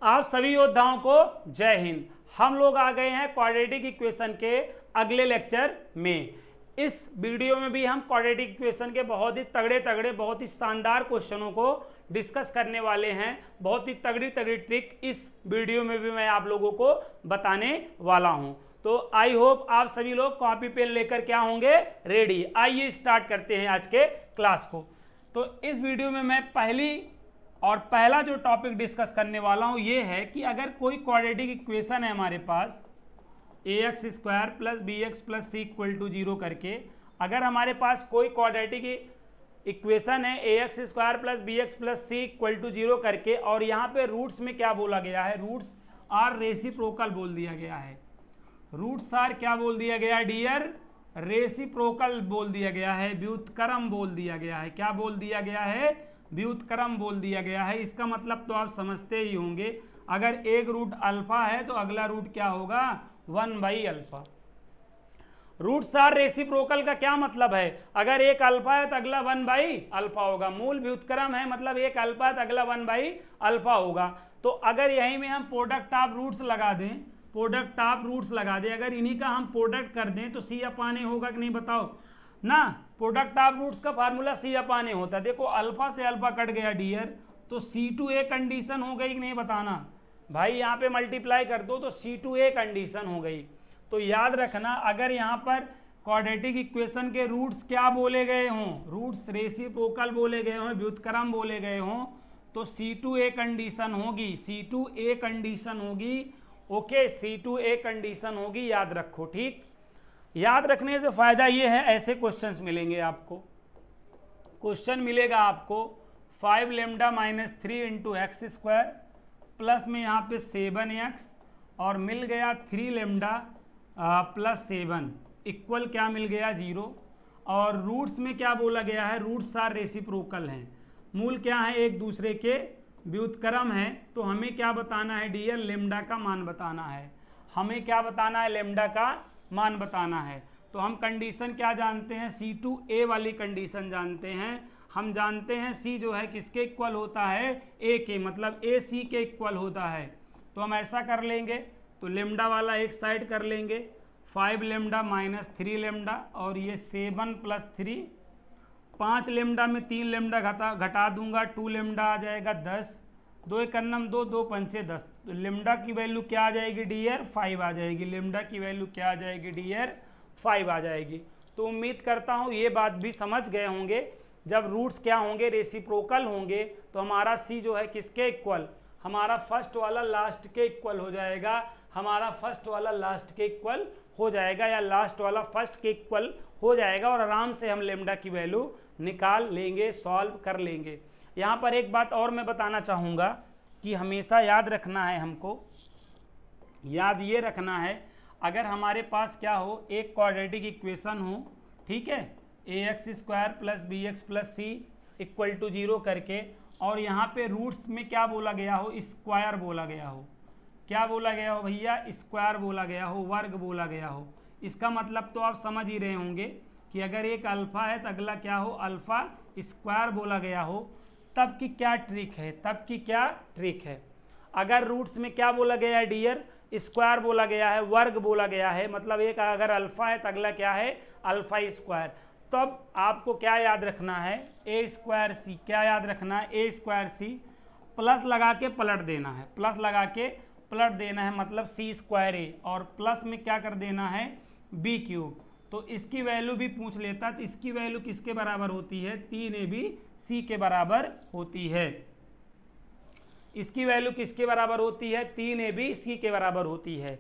आप सभी योद्धाओं को जय हिंद। हम लोग आ गए हैं क्वाड्रेटिक इक्वेशन के अगले लेक्चर में। इस वीडियो में भी हम क्वाड्रेटिक इक्वेशन के बहुत ही तगड़े बहुत ही शानदार क्वेश्चनों को डिस्कस करने वाले हैं। बहुत ही तगड़ी ट्रिक इस वीडियो में भी मैं आप लोगों को बताने वाला हूं। तो आई होप आप सभी लोग कॉपी पेन लेकर क्या होंगे, रेडी। आइए स्टार्ट करते हैं आज के क्लास को। तो इस वीडियो में मैं पहला जो टॉपिक डिस्कस करने वाला हूं ये है कि अगर कोई क्वाड्रेटिक इक्वेशन है हमारे पास ax square plus B X plus C equal to 0 करके, अगर हमारे पास कोई क्वाड्रेटिक इक्वेशन है ax square plus B X plus C equal to 0 करके, और यहाँ पे रूट्स में क्या बोला गया है, रूट्स आर रेसिप्रोकल बोल दिया गया है। रूट्स आर क्या बोल दिया गया है डियर, रेसिप्रोकल बोल दिया गया है, व्युत्क्रम बोल दिया गया है। क्या बोल दिया गया है, व्युत्क्रम बोल दिया गया है। इसका मतलब तो आप समझते ही होंगे, अगर एक रूट अल्फा है तो अगला रूट क्या होगा, 1/अल्फा। रूट्स आर रेसिप्रोकल का क्या मतलब है, अगर एक अल्फा है तो अगला 1/अल्फा होगा। मूल व्युत्क्रम है, मतलब एक अल्फा है तो अगला 1/अल्फा होगा। तो अगर यहीं में हम प्रोडक्ट ऑफ रूट्स लगा दें, अगर इन्हीं का हम प्रोडक्ट कर दें तो C/A होगा कि नहीं, बताओ ना। प्रोडक्ट ऑफ रूट्स का फार्मूला C/A होता है। देखो अल्फा से अल्फा कट गया डियर, तो C/A कंडीशन हो गई कि नहीं, बताना भाई। यहाँ पे मल्टीप्लाई कर दो तो C/A कंडीशन हो गई। तो याद रखना, अगर यहाँ पर क्वाड्रेटिक इक्वेशन के रूट्स क्या बोले गए हों, रूट्स रेसिप्रोकल बोले गए हों, व्युत्क्रम बोले गए हों, तो C/A कंडीशन होगी, C/A कंडीशन होगी। ओके, C/A कंडीशन होगी, याद रखो। ठीक, याद रखने से फायदा ये है, ऐसे क्वेश्चंस मिलेंगे आपको। क्वेश्चन मिलेगा आपको 5 lambda minus 3 into x square plus में यहाँ पे 7x, और मिल गया 3 लेमडा प्लस 7 इक्वल क्या मिल गया 0। और रूट्स में क्या बोला गया है, रूट्स आर रेसिप्रोकल हैं, मूल क्या है, एक दूसरे के व्युत्क्रम है। तो हमें क्या बताना है डियर, लेमडा का मान बताना है। हमें क्या बताना है, लेमडा का मान बताना है। तो हम कंडीशन क्या जानते हैं, C/A वाली कंडीशन जानते हैं। हम जानते हैं C जो है किसके इक्वल होता है, A के, मतलब A C के इक्वल होता है। तो हम ऐसा कर लेंगे, तो लेमडा वाला एक साइड कर लेंगे, 5 लेमडा माइनस 3 लेमडा, और ये 7 प्लस 3, 5 लेमडा में 3 लेमडा घटा दूंगा, 2 लेमडा आ जाएगा 10, 2 × 9 2, 2 × 5 10। तो लेमडा की वैल्यू क्या आ जाएगी डियर, 5 आ जाएगी। लेमडा की वैल्यू क्या आ जाएगी डियर, 5 आ जाएगी। तो उम्मीद करता हूँ ये बात भी समझ गए होंगे। जब रूट्स क्या होंगे, रेसिप्रोकल होंगे, तो हमारा C जो है किसके इक्वल, हमारा फर्स्ट वाला लास्ट के इक्वल हो जाएगा, हमारा फर्स्ट वाला लास्ट के इक्वल हो जाएगा, या लास्ट वाला फर्स्ट के इक्वल हो जाएगा, और आराम से हम लेमडा की वैल्यू निकाल लेंगे, सॉल्व कर लेंगे। यहाँ पर एक बात और मैं बताना चाहूँगा कि हमेशा याद रखना है, हमको याद ये रखना है, अगर हमारे पास क्या हो, एक क्वाड्रेटिक इक्वेशन हो, ठीक है, ax square plus B X plus C equal to 0 करके, और यहाँ पे रूट्स में क्या बोला गया हो, स्क्वायर बोला गया हो। क्या बोला गया हो भैया, स्क्वायर बोला गया हो, वर्ग बोला गया हो। इसका मतलब तो आप समझ ही रहे होंगे कि अगर एक अल्फा है तो अगला क्या हो, अल्फा स्क्वायर बोला गया हो। तब की क्या ट्रिक है, अगर रूट्स में क्या बोला गया है डियर, स्क्वायर बोला गया है, वर्ग बोला गया है, मतलब एक अगर अल्फा है तो अगला क्या है, अल्फा स्क्वायर। तब आपको क्या याद रखना है, a स्क्वायर सी, क्या याद रखना है, a स्क्वायर सी, प्लस लगा के पलट देना है, प्लस लगा के पलट देना है, मतलब C स्क्वायर a, और प्लस में क्या कर देना है, b क्यूब। तो इसकी वैल्यू भी पूछ लेता, तो इसकी वैल्यू किसके बराबर होती है, 3ab C के बराबर होती है। इसकी वैल्यू किसके बराबर होती है, 3ab C के बराबर होती है।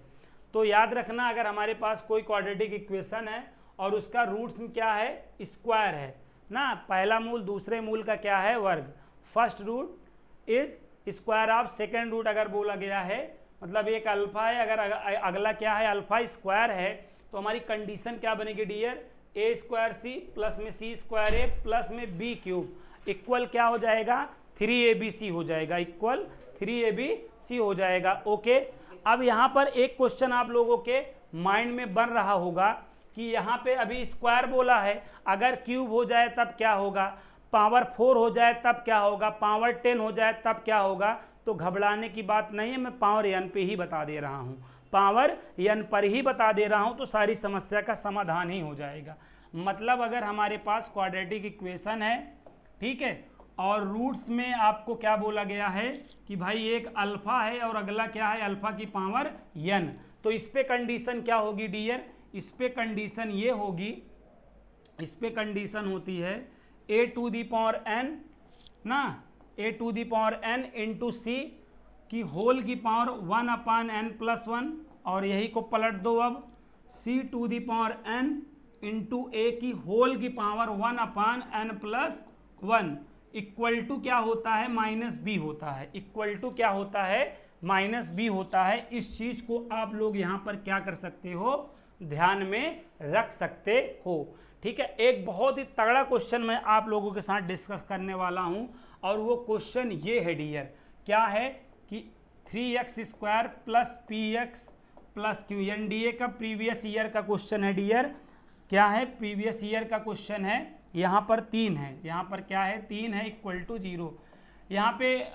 तो याद रखना, अगर हमारे पास कोई क्वाड्रेटिक इक्वेशन है और उसका रूट्स में क्या है, स्क्वायर है ना, पहला मूल दूसरे मूल का क्या है, वर्ग। First root is square of second root अगर बोला गया है, मतलब एक अल्फा है, अगर अगला क्या है, अल्फा स्क्वायर है, तो हमारी कंडीशन क्या बनेगी dear, a square C plus में C स्क्वायर a प्लस में b क्यूब इक्वल क्या हो जाएगा, 3abc हो जाएगा, इक्वल 3abc हो जाएगा। ओके, अब यहाँ पर एक क्वेश्चन आप लोगों के माइंड में बन रहा होगा कि यहाँ पे अभी स्क्वायर बोला है, अगर क्यूब हो जाए तब क्या होगा, पावर 4 हो जाए तब क्या होगा, पावर 10 हो जाए तब क्या होगा। तो घबराने की बात नहीं है, मैं पावर n पे ही बता दे रहा हूँ, पावर n पर ही बता दे रहा हूँ, तो सारी समस्या का समाधान ही हो जाएगा। मतलब अगर हमारे पास क्वाड्रेटिक इक्वेशन है, ठीक है, और रूट्स में आपको क्या बोला गया है कि भाई एक अल्फा है और अगला क्या है, अल्फा की पावर n, तो इस पे कंडीशन क्या होगी डियर, इस पे कंडीशन ये होगी, इस पे कंडीशन होती है a to the power n ना, a to the power n into C की होल की पावर 1/n+1, और यही को पलट दो अब, c to the power n into a की होल की पावर 1/n+1 इक्वल टू क्या होता है, -b होता है, इक्वल टू क्या होता है, -b होता है। इस चीज को आप लोग यहाँ पर क्या कर सकते हो, ध्यान में रख सकते हो, ठीक है। एक बहुत ही तगड़ा क्वेश्चन मैं आप लोगों के साथ डिस्कस करने वाला हूं, और वो क्वेश्चन ये है डियर, क्या है कि 3x² + px + q, एनडीए का प्रीवियस ईयर का क्वेश्चन है डियर, क्या है, प्रीवियस ईयर का क्वेश्चन है। यहाँ पर 3 है, यहाँ पर क्या है, 3 है इक्वल टू 0। यहाँ पे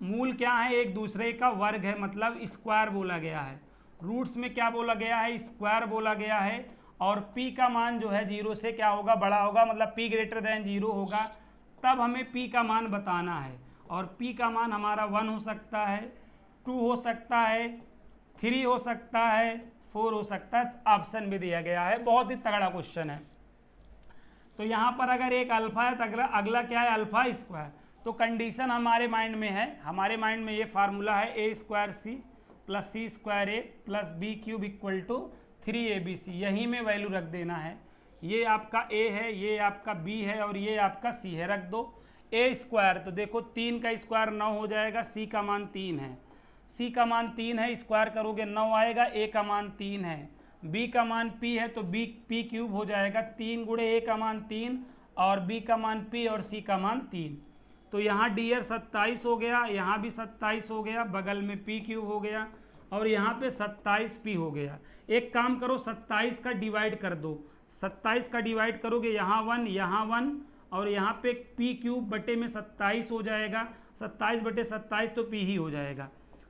मूल क्या है, एक दूसरे का वर्ग है, मतलब स्क्वायर बोला गया है। रूट्स में क्या बोला गया है, स्क्वायर बोला गया है। और p का मान जो है 0 से क्या होगा, बड़ा होगा, मतलब p > 0 होगा, तब हमें p का मान बताना है। और p का मान हमारा 1 हो सकता है, 2 हो सकता है, 3 हो सकता है, 4 हो सकता है, ऑप्शन भी दिया गया है। बहुत ही तगड़ा क्वेश्चन है। तो यहाँ पर अगर एक अल्फा है तो अगला क्या है, अल्फा स्क्वायर। तो कंडीशन हमारे माइंड में है, हमारे माइंड में ये फार्मूला है, a² c + c² a + b³ = 3abc, यहीं में वैल्यू रख देना है। ये आपका a है, ये आपका b है, और ये आपका c है, रख दो। a², तो देखो 3 का स्क्वायर 9 हो जाएगा, c का मान 3 है, c का मान 3 है, स्क्वायर करोगे 9 आएगा, a का मान 3 है, b का मान p है, तो p³ हो जाएगा, 3 × a का मान 3 और b का मान p और c का मान 3। तो यहाँ डियर 27 हो गया, यहाँ भी 27 हो गया, बगल में p³ हो गया, और यहाँ पे 27p हो गया। एक काम करो, 27 का डिवाइड कर दो, 27 का डिवाइड करोगे, यहाँ 1 यहाँ 1, और यहाँ पे p³ बटे में 27 हो जाएगा, 27/27 तो p ही हो जाएगा।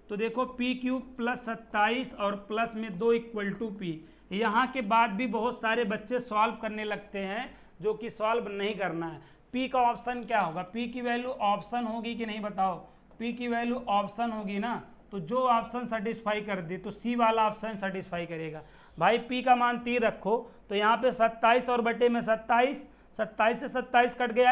तो देखो p³ + 27 और प्लस में 2 = p। यहाँ के बाद भी बहुत सारे बच्चे सॉल्व करने लगते हैं, जो कि सॉल्व नहीं करना है। p का ऑप्शन क्या होगा, p की वैल्यू ऑप्शन होगी कि नहीं बताओ, p की वैल्यू ऑप्शन होगी ना, तो जो ऑप्शन सेटिस्फाई कर दे तो c वाला ऑप्शन सेटिस्फाई करेगा। भाई p का मान 3 रखो, तो यहाँ पे 27 और बटे में 27, 27 से 27 कट गया,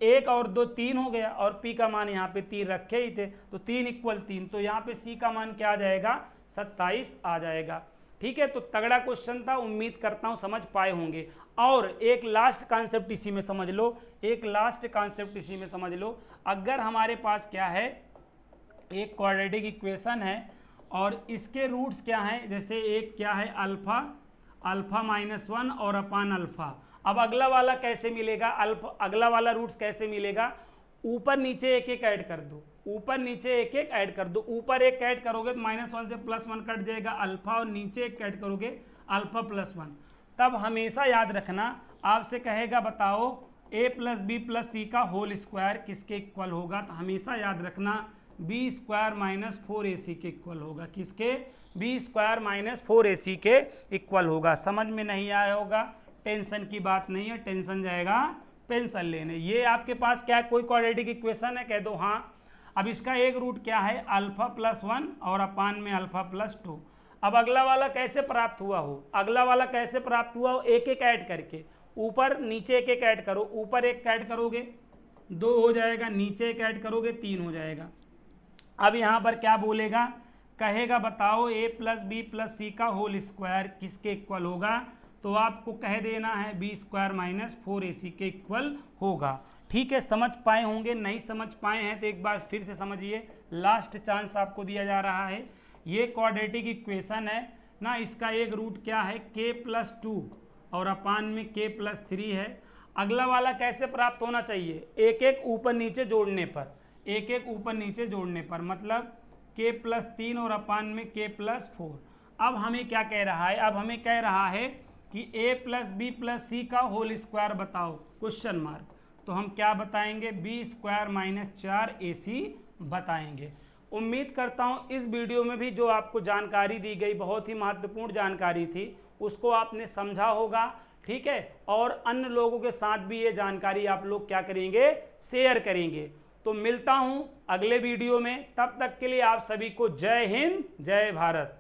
1 और 2 3 हो गया, और p का मान यहाँ पे 3 रखे ही थे, तो 3 = 3, तो यहाँ पे c का मान क्या आ जाएगा, 27 आ जाएगा। ठीक है, तो तगड़ा क्वेश्चन था, उम्मीद करता हूँ समझ पाए होंगे। और एक लास्ट कॉन्सेप्ट इसी में समझ लो, एक लास्ट कॉन्सेप्ट इसी में समझ लो। अगर हमारे पास क्या है, एक क्वाड्रेटिक इक्वेशन है और इसके रूट्स क्या हैं, जैसे एक क्या है अल्फा -1 और अपान अल्फा। अब अगला वाला कैसे मिलेगा, अगला वाला रूट्स कैसे मिलेगा, ऊपर नीचे एक एक ऐड कर दो, ऊपर नीचे एक एक ऐड कर दो। ऊपर एक ऐड करोगे तो -1 से +1 कट जाएगा अल्फा, और नीचे एक ऐड करोगे अल्फा +1। तब हमेशा याद रखना, आपसे कहेगा बताओ a + b + c का होल स्क्वायर किसके इक्वल होगा, तो हमेशा याद रखना b² - 4ac के इक्वल होगा। किसके, b² - 4ac के इक्वल होगा। समझ में नहीं आया होगा, टेंशन की बात नहीं है, टेंशन जाएगा पेंशन लेने। ये आपके पास क्या है, कोई क्वाड्रेटिक इक्वेशन है, कह दो हाँ। अब इसका एक रूट क्या है, अल्फा +1 और अपान में अल्फा +2। अब अगला वाला कैसे प्राप्त हुआ हो, अगला वाला कैसे प्राप्त हुआ हो, एक एक ऐड करके, ऊपर नीचे एक एक ऐड करो, ऊपर एक ऐड करोगे 2 हो जाएगा, नीचे एक ऐड करोगे 3 हो जाएगा। अब यहाँ पर क्या बोलेगा, कहेगा बताओ a + b + c का होल स्क्वायर किसके इक्वल होगा, तो आपको कह देना है b² - 4ac के इक्वल होगा। ठीक है, समझ पाए होंगे, नहीं समझ पाए हैं तो एक बार फिर से समझिए, लास्ट चांस आपको दिया जा रहा है। ये क्वाड्रेटिक इक्वेशन है ना, इसका एक रूट क्या है k + 2 और अपान में k + 3 है। अगला वाला कैसे प्राप्त होना चाहिए, एक एक ऊपर नीचे जोड़ने पर, एक एक ऊपर नीचे जोड़ने पर, मतलब k + 3 और अपान में k + 4। अब हमें क्या कह रहा है, अब हमें कह रहा है कि a + b + c का होल स्क्वायर बताओ, क्वेश्चन मार्क। तो हम क्या बताएंगे, b² - 4ac बताएंगे। उम्मीद करता हूँ इस वीडियो में भी जो आपको जानकारी दी गई, बहुत ही महत्वपूर्ण जानकारी थी, उसको आपने समझा होगा। ठीक है, और अन्य लोगों के साथ भी ये जानकारी आप लोग क्या करेंगे, शेयर करेंगे। तो मिलता हूँ अगले वीडियो में, तब तक के लिए आप सभी को जय हिंद, जय भारत।